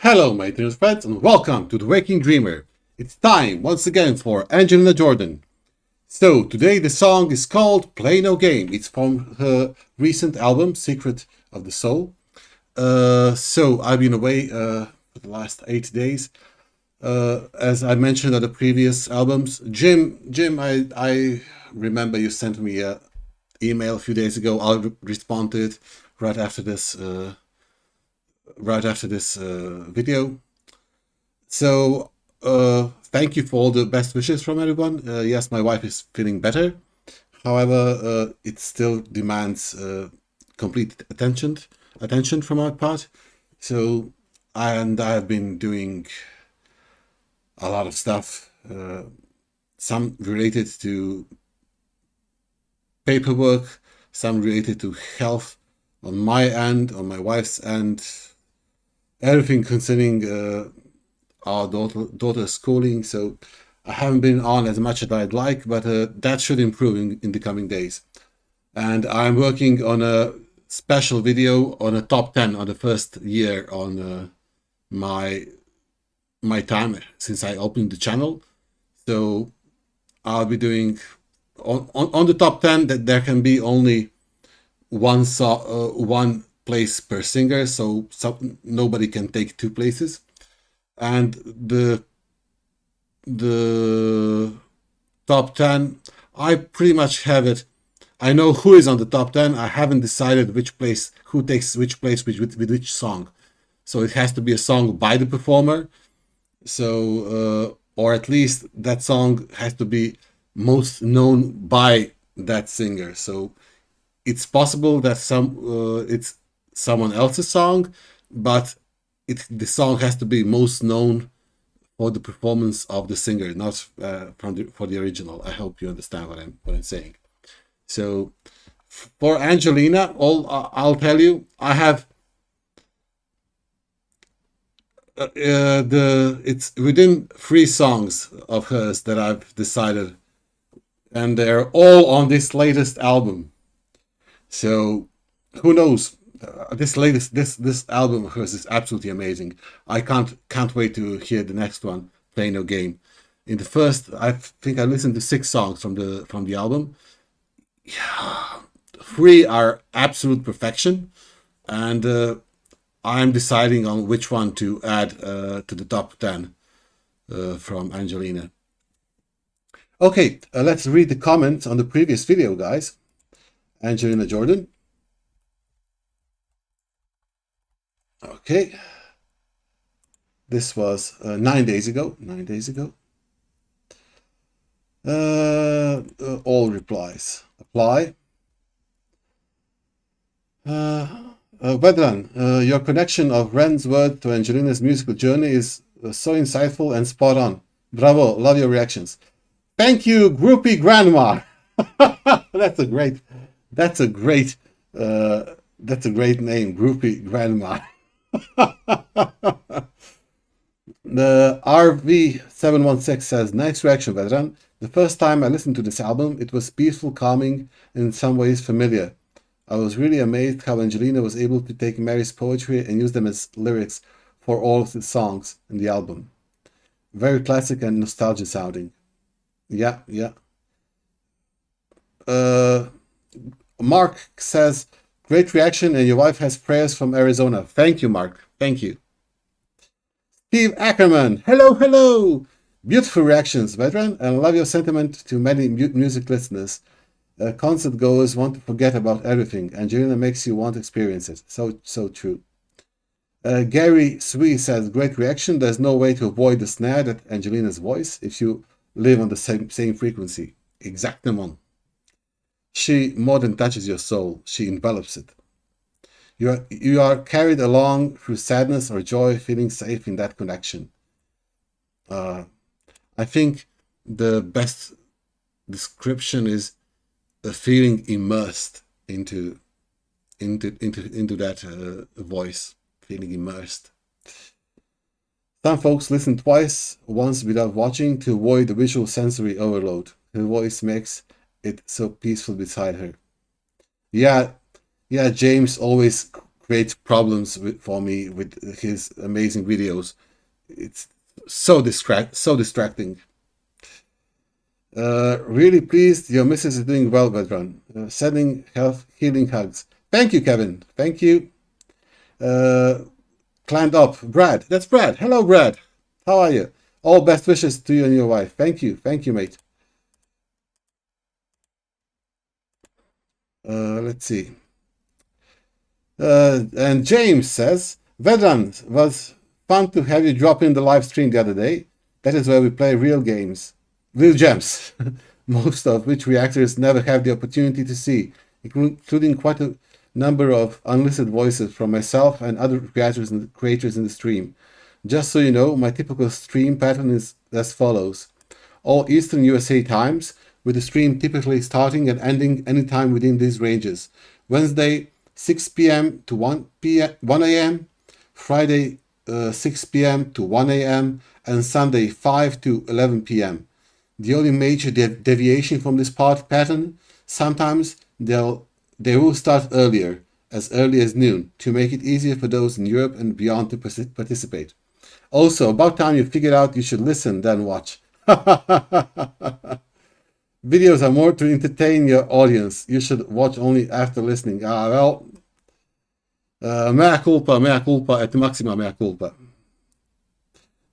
Hello, my dear friends, and welcome to The Waking Dreamer. It's time once again for Angelina Jordan. So, today the song is called Play No Game. It's from her recent album, Secret of the Soul. So, I've been away for the last 8 days. As I mentioned on the previous albums, Jim, I remember you sent me an email a few days ago. I'll respond to it right after this, video. So, thank you for all the best wishes from everyone. Yes, my wife is feeling better. However, it still demands complete attention from our part. So, and I've been doing a lot of stuff, some related to paperwork, some related to health on my end, on my wife's end, everything concerning our daughter's schooling. So I haven't been on as much as I'd like, but that should improve in the coming days. And I'm working on a special video on a top 10 on the first year on my time since I opened the channel. So I'll be doing on the top 10 that there can be only one place per singer, so nobody can take two places. And the top 10, I pretty much have it. I know who is on the top 10. I haven't decided who takes which place with which song. So it has to be a song by the performer. So, or at least that song has to be most known by that singer. So it's possible that it's someone else's song, but the song has to be most known for the performance of the singer, not for the original. I hope you understand what I'm saying. So for Angelina, I'll tell you, I have it's within 3 songs of hers that I've decided, and they're all on this latest album. So who knows? This album of hers is absolutely amazing. I can't wait to hear the next one, Play No Game. In the first, I think I listened to 6 songs from the album. 3 are absolute perfection, and I'm deciding on which one to add to the top 10 from Angelina. Okay, let's read the comments on the previous video, guys. Angelina Jordan. Okay. This was 9 days ago. 9 days ago. All replies. Apply. Vedran, your connection of Ren's word to Angelina's musical journey is so insightful and spot on. Bravo, love your reactions. Thank you, groupie grandma. That's a great name, groupie grandma. The RV716 says, nice reaction, Vedran. The first time I listened to this album, it was peaceful, calming, and in some ways familiar. I was really amazed how Angelina was able to take Mary's poetry and use them as lyrics for all of the songs in the album. Very classic and nostalgic sounding. Yeah, yeah. Mark says, great reaction, and your wife has prayers from Arizona. Thank you, Mark. Thank you. Steve Ackerman, hello, hello. Beautiful reactions, Vedran, and I love your sentiment to many music listeners. Concert goers want to forget about everything. Angelina makes you want to experience it. So true. Gary Swee says, great reaction. There's no way to avoid the snare that Angelina's voice if you live on the same frequency. Exactement. She more than touches your soul. She envelops it. You are carried along through sadness or joy, feeling safe in that connection. I think the best description is a feeling immersed into that voice, feeling immersed. Some folks listen twice, once without watching, to avoid the visual sensory overload. Her voice makes it so peaceful beside her. Yeah, James always creates problems for me with his amazing videos. It's so distracting. Really pleased your missus is doing well, Vedran. Sending health healing hugs. Thank you, Kevin. Thank you. Climbed up. Brad. That's Brad. Hello, Brad. How are you? All best wishes to you and your wife. Thank you. Thank you, mate. Let's see. And James says, Vedran, was fun to have you drop in the live stream the other day. That is where we play real games. Real gems. Most of which reactors never have the opportunity to see, including quite a number of unlisted voices from myself and other creators in the stream. Just so you know, my typical stream pattern is as follows. All Eastern USA times, with the stream typically starting and ending anytime within these ranges. Wednesday, 6 p.m. to 1 a.m., Friday, 6 p.m. to 1 a.m., and Sunday, 5 to 11 p.m. The only major deviation from this pattern, sometimes they will start earlier, as early as noon, to make it easier for those in Europe and beyond to participate. Also, about time you figured out you should listen than watch. Videos are more to entertain your audience. You should watch only after listening. Mea culpa, et maxima mea culpa.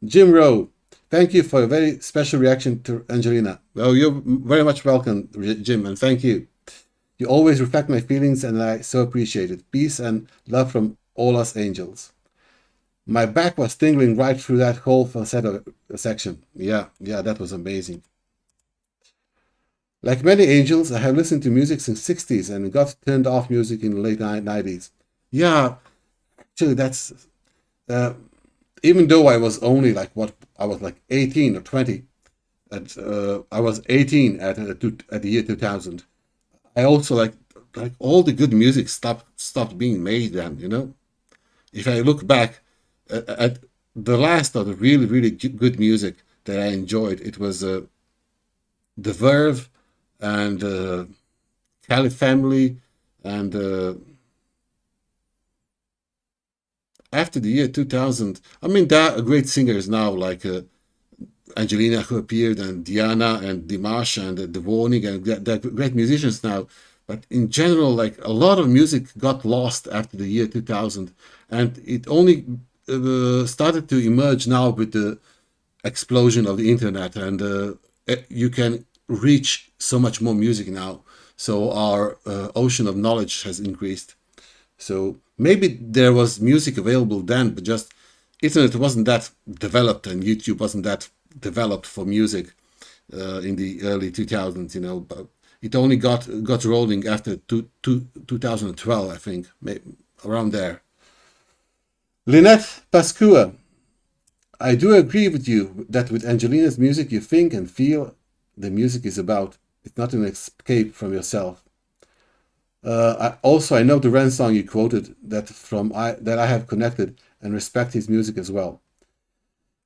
Jim Rowe, thank you for a very special reaction to Angelina. Well, you're very much welcome, Jim, and thank you. You always reflect my feelings, and I so appreciate it. Peace and love from all us angels. My back was tingling right through that whole falsetto section. Yeah, that was amazing. Like many angels, I have listened to music since 60s and got turned off music in the late 90s. Yeah, actually, that's even though I was only I was like 18 or 20. I was 18 at the year 2000. I also like all the good music stopped being made then. If I look back at the last of the really good music that I enjoyed, it was the Verve and Cali Family, and after the year 2000, I mean, there are great singers now like Angelina, who appeared, and Diana and Dimash and the Warning, and they're great musicians now. But in general, like a lot of music got lost after the year 2000, and it only started to emerge now with the explosion of the internet, and you can reach so much more music now. So our ocean of knowledge has increased. So maybe there was music available then, but just internet wasn't that developed, and YouTube wasn't that developed for music in the early 2000s. But it only got rolling after 2012, I think, maybe around there. Lynette Pascua, I do agree with you that with Angelina's music, you think and feel the music is about. It's not an escape from yourself. I know the Ren song you quoted that I have connected and respect his music as well.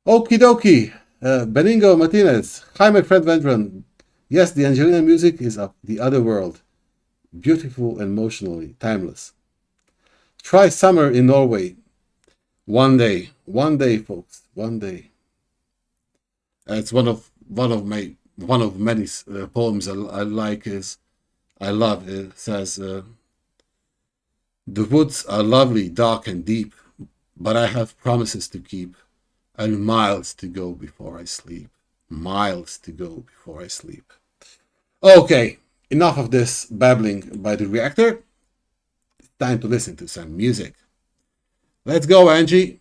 Okie dokie. Benigno Martinez. Hi, my friend Vendran. Yes, the Angelina music is of the other world. Beautiful and emotionally timeless. Try summer in Norway. One day, folks. One day. It's one of many poems I like. I love. It says, the woods are lovely, dark and deep, but I have promises to keep and miles to go before I sleep. Miles to go before I sleep. Okay, enough of this babbling by the reactor. It's time to listen to some music. Let's go, Angie.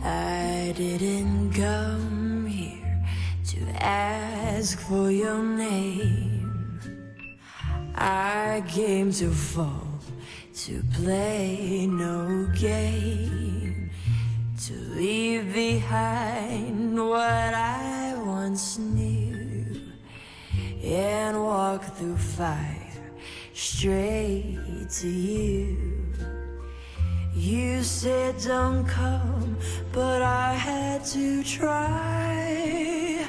I didn't come here to ask for your name. I came to fall, to play no game, to leave behind what I once knew, and walk through fire straight to you. You said don't come, but I had to try.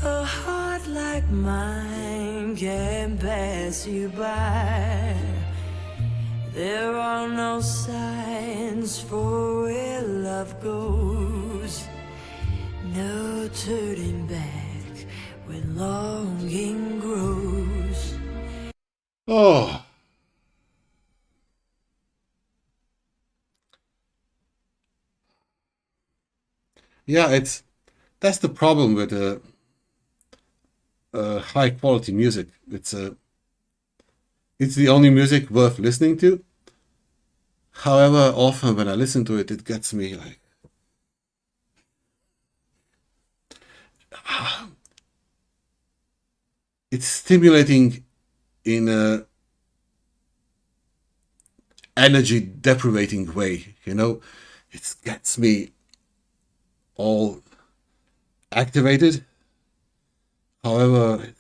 A heart like mine can pass you by. There are no signs for where love goes. No turning back when longing grows. Oh, yeah, that's the problem with high quality music. It's the only music worth listening to. However, often when I listen to it, it gets me like it's stimulating in a energy deprivating way. It gets me all activated. However,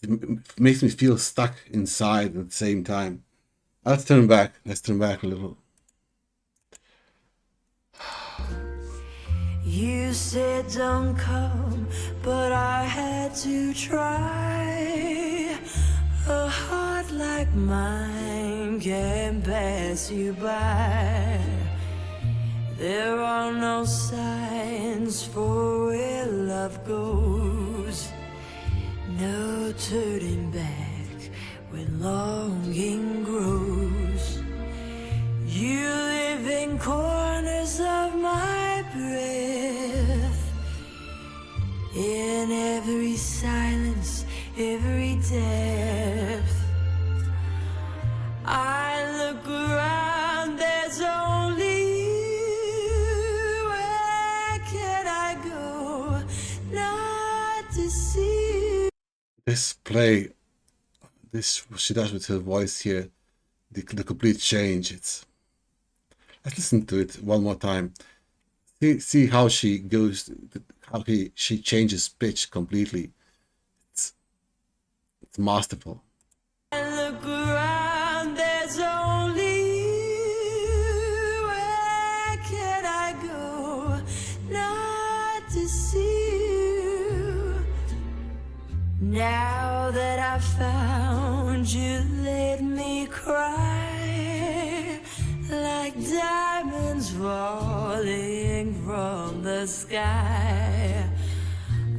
it makes me feel stuck inside at the same time. Let's turn back. Let's turn back a little. You said don't come, but I had to try. A heart like mine can pass you by. There are no signs for where love goes. No turning back when longing grows. You live in corners of my breath, in every silence, every depth. I look around, there's only you. Where can I go not to see you? This play, this what she does with her voice here, the complete change. Let's listen to it one more time. See how she goes, how she changes pitch completely. It's it's masterful. I look around, there's only you. Where can I go not to see you? Now that I've found you, let me cry like diamonds falling from the sky.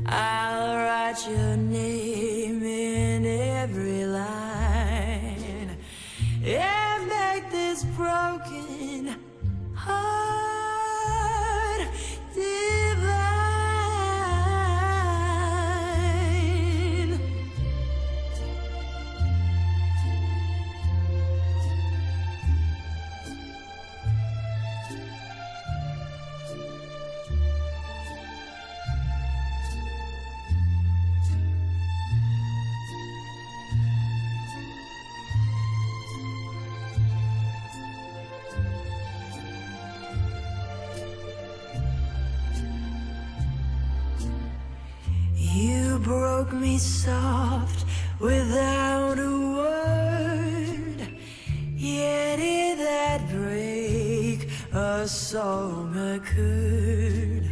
I'll write your name in every line and make this broken heart divine. You broke me soft without a word, yet in that break a song occurred.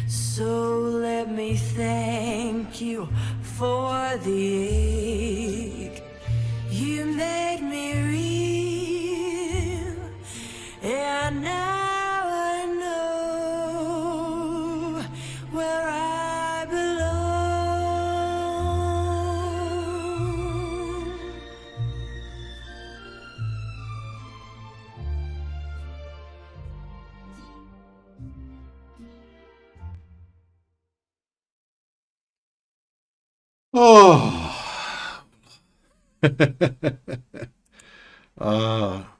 So let me thank you for the ache. You made me real, and now I know where I belong. Oh, ah,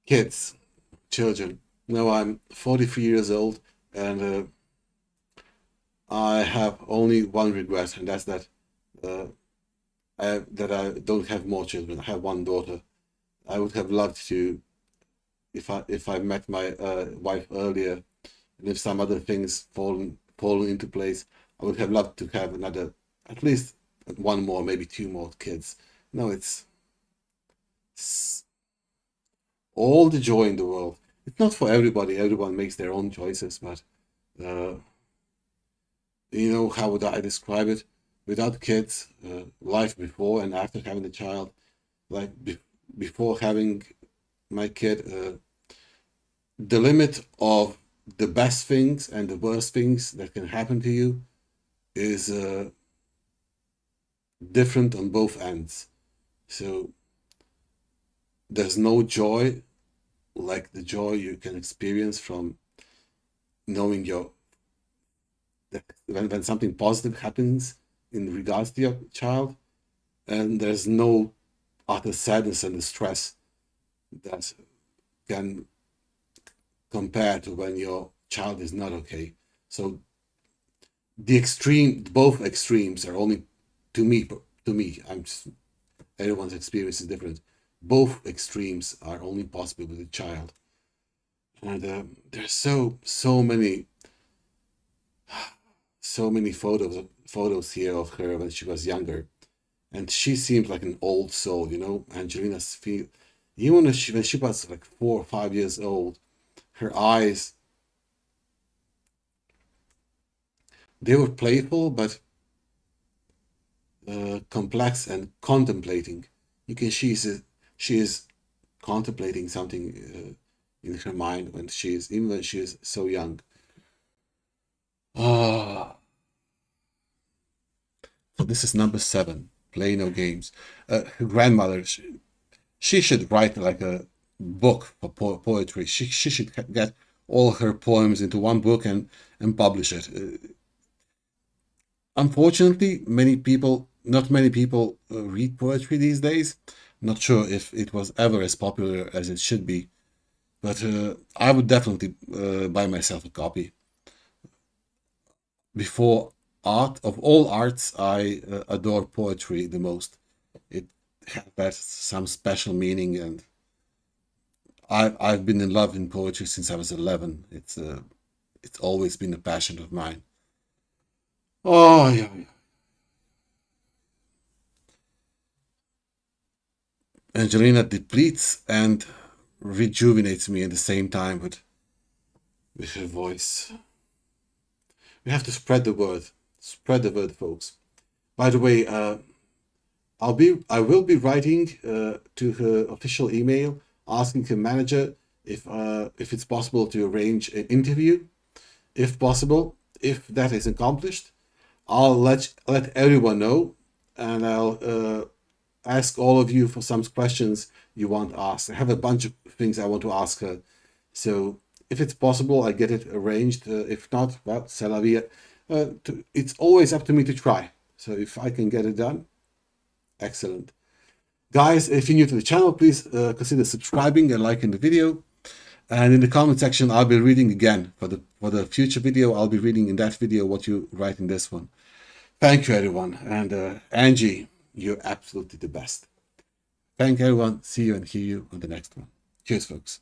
kids, children. I'm 43 years old, and I have only one regret, and that's uh, that I don't have more children. I have one daughter. I would have loved to, if I met my wife earlier, and if some other things fallen into place, I would have loved to have another, at least one more, maybe two more kids. No, it's All the joy in the world. It's not for everybody. Everyone makes their own choices, but uh, how would I describe it? Without kids, life before and after having a child, like before having my kid, the limit of the best things and the worst things that can happen to you is different on both ends. So there's no joy like the joy you can experience from knowing that when something positive happens in regards to your child, and there's no utter sadness and stress that can compare to when your child is not okay. So both extremes are only to me. Everyone's experience is different. Both extremes are only possible with a child, and there's so many photos here of her when she was younger, and she seems like an old soul. Angelina's feel, even when she was like 4 or 5 years old, her eyes, they were playful but complex and contemplating. You can she is contemplating something in her mind even when she is so young. Ah, so this is number 7. Play no games. Her grandmother, she should write like a book for poetry. She should get all her poems into one book and publish it. Unfortunately, not many people read poetry these days. Not sure if it was ever as popular as it should be, but I would definitely buy myself a copy. Before art, of all arts, I adore poetry the most. It has some special meaning, and I've been in love in poetry since I was 11. It's always been a passion of mine. Oh yeah, yeah. Angelina depletes and rejuvenates me at the same time with her voice. We have to spread the word. Spread the word, folks. By the way, I will be writing to her official email asking her manager if it's possible to arrange an interview. If possible, if that is accomplished, I'll let everyone know, and I'll ask all of you for some questions you want asked. I have a bunch of things I want to ask her. So if it's possible, I get it arranged. If not, well, c'est la vie. It's always up to me to try. So if I can get it done, excellent. Guys, if you're new to the channel, please consider subscribing and liking the video. And in the comment section, I'll be reading again. For the future video, I'll be reading in that video what you write in this one. Thank you, everyone. And Angie, you're absolutely the best. Thank everyone. See you and hear you on the next one. Cheers, folks.